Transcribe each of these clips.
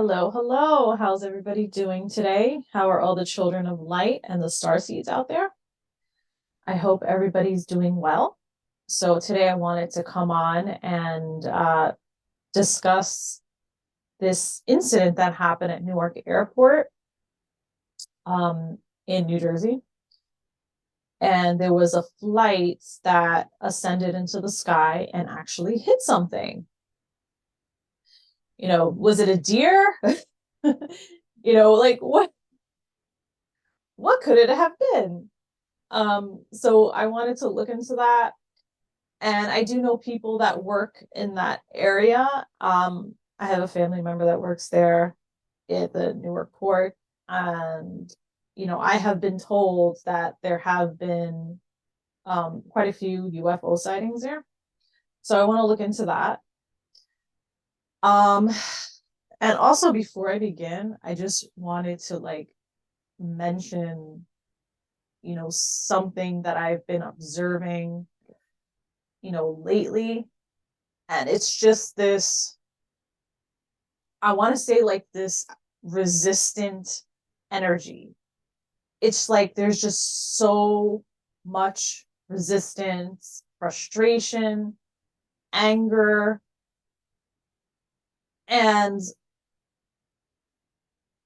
Hello, hello. How's everybody doing today? How are all the children of light and the star seeds out there? I hope everybody's doing well. So today I wanted to come on and discuss this incident that happened at Newark Airport in New Jersey. And there was a flight that ascended into the sky and actually hit something. Was it a deer? Like what could it have been? So I wanted to look into that. And I do know people that work in that area. I have a family member that works there at the Newark port. And, I have been told that there have been quite a few UFO sightings there. So I want to look into that. Um, and also before I begin, I just wanted to mention, something that I've been observing lately. And it's just this, I want to say like this resistant energy. It's like there's just so much resistance, frustration, anger. And,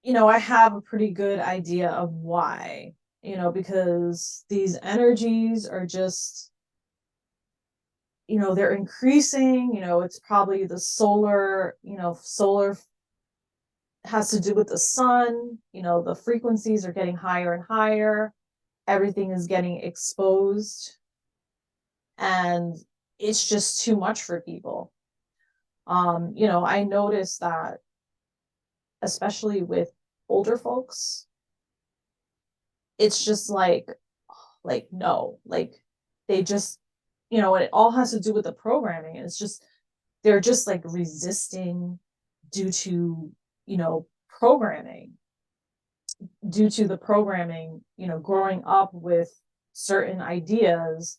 I have a pretty good idea of why, because these energies are just they're increasing. It's probably the solar has to do with the sun. The frequencies are getting higher and higher, everything is getting exposed, and it's just too much for people. I noticed that especially with older folks, it's just no, they just, and it all has to do with the programming. It's just they're just like resisting due to programming, due to the programming, growing up with certain ideas,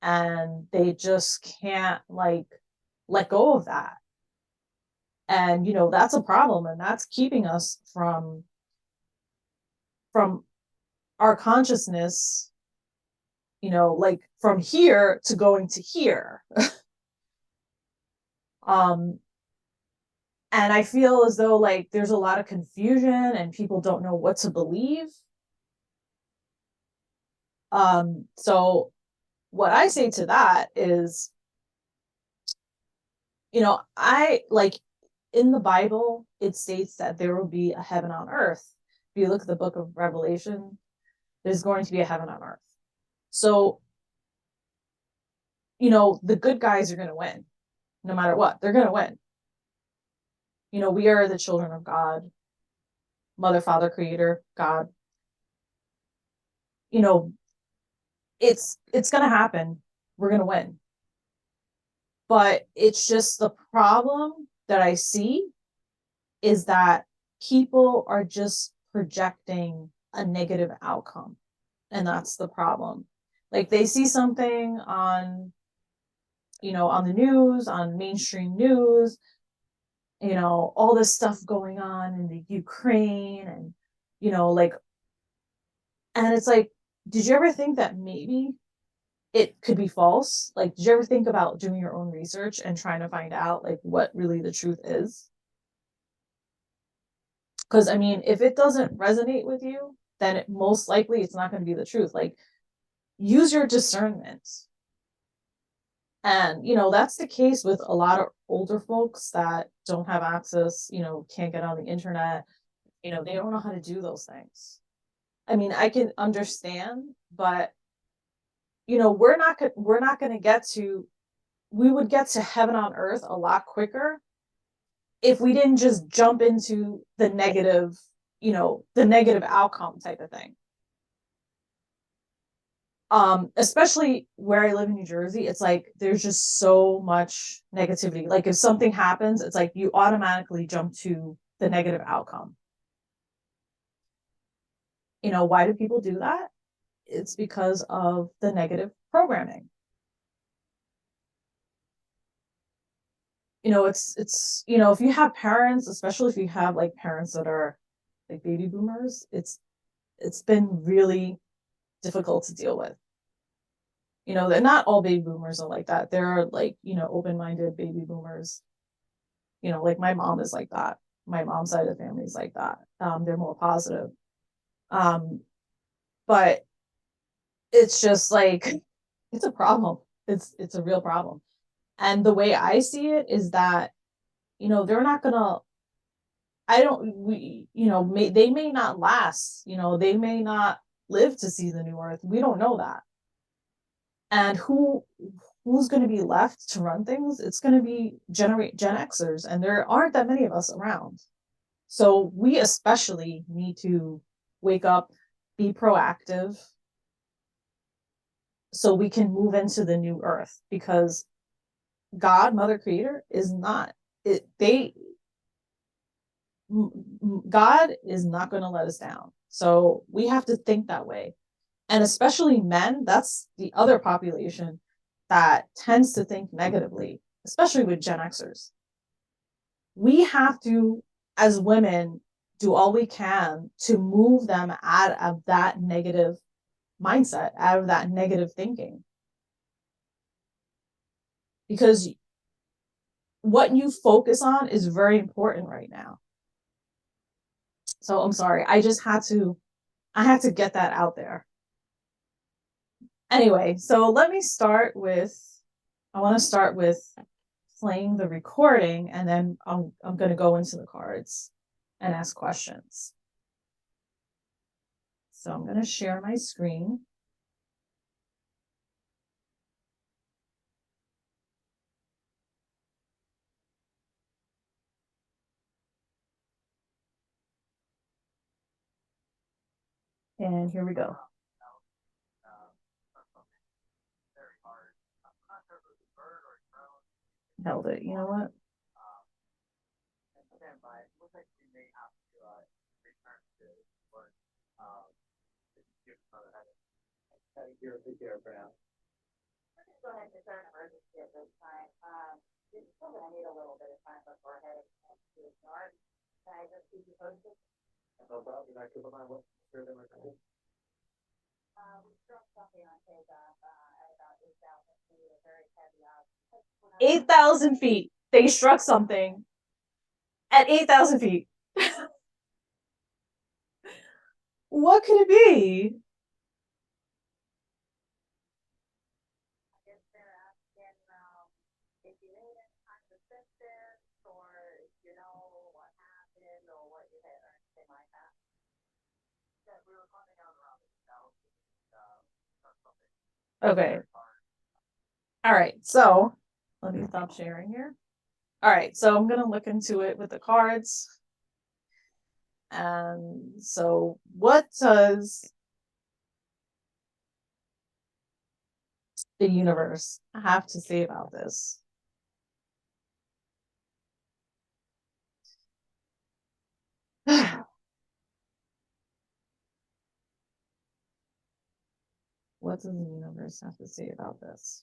and they just can't let go of that. And that's a problem, and that's keeping us from our consciousness, from here to going to here. um and I feel as though there's a lot of confusion and people don't know what to believe. So what I say to that is, I in the Bible, it states that there will be a heaven on earth. If you look at the book of Revelation, there's going to be a heaven on earth. So, the good guys are going to win no matter what. They're going to win. We are the children of God, Mother, Father, Creator, God. You know, it's going to happen. We're going to win. But it's just the problem that I see is that people are just projecting a negative outcome. And that's the problem. Like they see something on, on the news, on mainstream news, all this stuff going on in the Ukraine and, you know, like, and it's like, did you ever think that maybe it could be false? Like, did you ever think about doing your own research and trying to find out like what really the truth is? Because I mean, if it doesn't resonate with you, then most likely it's not going to be the truth. Like, use your discernment. And, that's the case with a lot of older folks that don't have access, can't get on the internet, they don't know how to do those things. I mean, I can understand, but we're not going to we would get to heaven on earth a lot quicker if we didn't just jump into the negative outcome type of thing. Especially where I live in New Jersey, it's like there's just so much negativity. Like if something happens, it's like you automatically jump to the negative outcome. Why do people do that? It's because of the negative programming. it's if you have parents, especially if you have like parents that are like baby boomers, it's been really difficult to deal with. They're not all baby boomers are like that. There are like, open-minded baby boomers. Like my mom is like that. My mom's side of the family is like that. They're more positive. Um, but it's just like it's a problem. It's a real problem. And the way I see it is that, they're not gonna I don't we they may not last, they may not live to see the new earth. We don't know that. And who's going to be left to run things? It's going to be Gen Xers, and there aren't that many of us around. So we especially need to wake up, be proactive, so we can move into the new earth, because God, Mother Creator, is not it. God is not going to let us down. So we have to think that way. And especially men, that's the other population that tends to think negatively, especially with Gen Xers. We have to, as women, do all we can to move them out of that negative mindset, out of that negative thinking. Because what you focus on is very important right now. So I'm sorry. I had to get that out there. Anyway, so I want to start with playing the recording, and then I'm going to go into the cards and ask questions. So I'm going to share my screen. And here we go. Held it. You know what? Go ahead and declare an emergency at this time. You're still going to need a little bit of time before heading to Newark. Can I just keep you posted? No problem. Can I keep an eye on what we struck something on takeoff at about 8,000 feet, a very heavy object. 8,000 feet. They struck something at 8,000 feet. What could it be? Okay. All right. So let me stop sharing here. All right. So I'm going to look into it with the cards. And so what does the universe have to say about this? What does the universe have to say about this?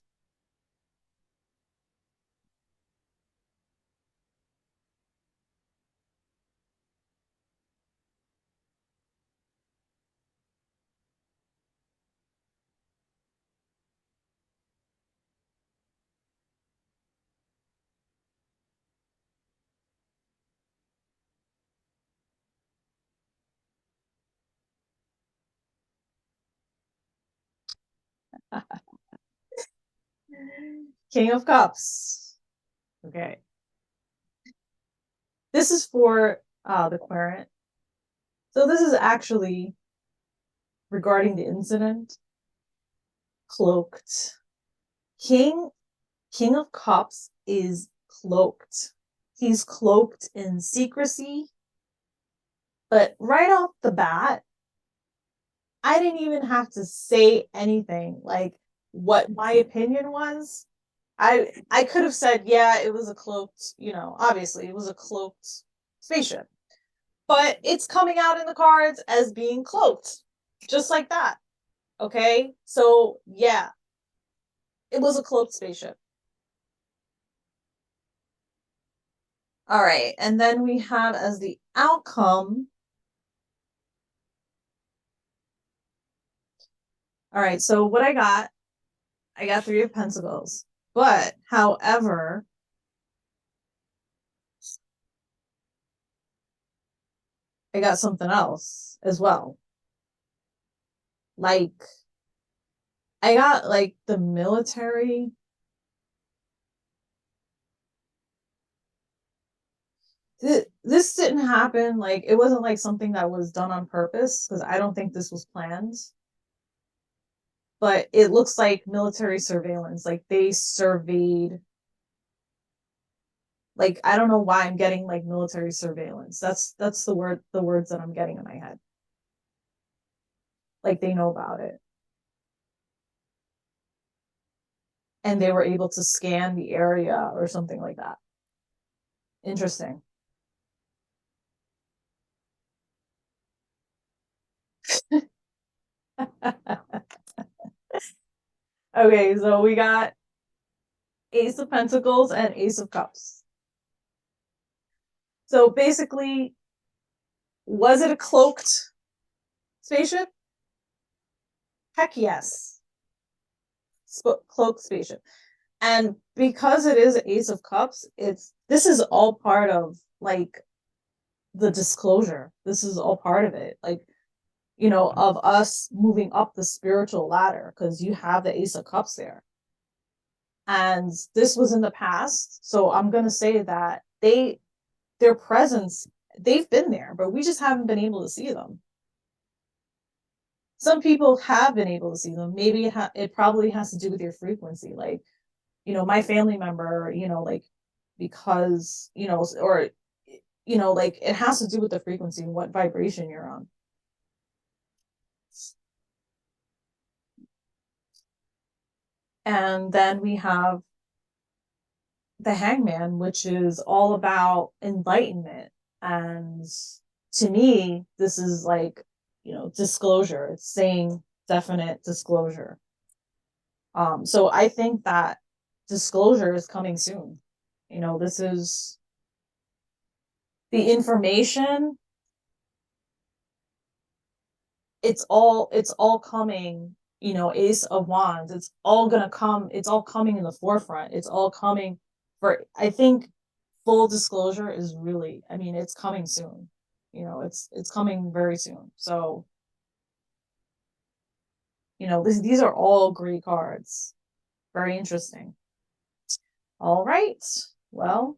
King of Cups. Okay. This is for the querent. So this is actually regarding the incident. Cloaked. King of Cups is cloaked. He's cloaked in secrecy. But right off the bat, I didn't even have to say anything like what my opinion was. I could have said, yeah, it was a cloaked, obviously it was a cloaked spaceship. But it's coming out in the cards as being cloaked. Just like that. Okay? So, yeah. It was a cloaked spaceship. All right, and then we have as the outcome. All right, so what I got Three of Pentacles. But however, I got something else as well. Like I got like the military. This didn't happen, like it wasn't like something that was done on purpose because I don't think this was planned. But it looks like military surveillance, like they surveyed, like I don't know why I'm getting like military surveillance. That's the words that I'm getting in my head. Like they know about it and they were able to scan the area or something like that. Interesting. Okay, so we got Ace of Pentacles and Ace of Cups. So basically, was it a cloaked spaceship? Heck yes. Cloaked spaceship. And because it is Ace of Cups, this is all part of like the disclosure. This is all part of it. Like, of us moving up the spiritual ladder because you have the Ace of Cups there. And this was in the past. So I'm going to say that their presence, they've been there, but we just haven't been able to see them. Some people have been able to see them. Maybe it probably has to do with your frequency. Like, my family member, like because, or, like it has to do with the frequency and what vibration you're on. And then we have the Hangman, which is all about enlightenment. And to me, this is like, disclosure. It's saying definite disclosure. So I think that disclosure is coming soon. This is the information. It's all coming, Ace of Wands. It's all gonna come, it's all coming in the forefront. It's all coming I think full disclosure is really, I mean, it's coming soon. It's coming very soon. So, these are all great cards. Very interesting. All right. Well,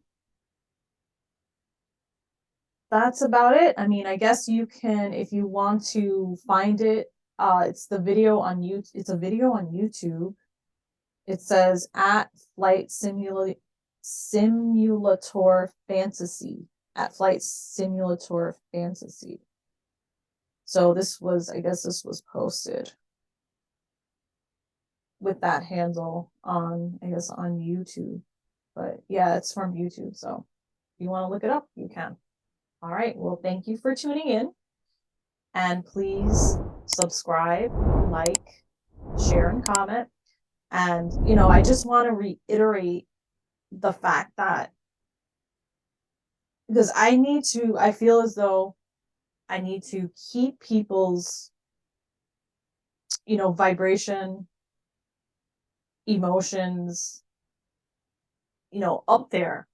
that's about it. I mean, I guess you can, if you want to find it, it's the video on YouTube. It's a video on YouTube. It says at Flight Simulator Fantasy. At Flight Simulator Fantasy. So I guess this was posted with that handle on, I guess, on YouTube. But yeah, it's from YouTube. So if you want to look it up, you can. All right. Well, thank you for tuning in. And please subscribe, like, share, and comment. And, I just want to reiterate the fact that because I feel as though I need to keep people's, vibration, emotions, up there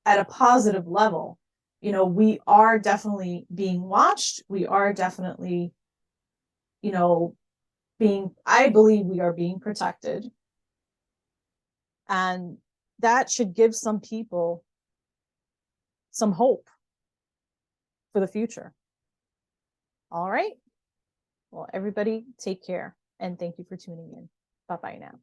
at a positive level. We are definitely being watched. We are definitely, you know, I believe we are being protected. And that should give some people some hope for the future. All right. Well, everybody take care and thank you for tuning in. Bye bye now.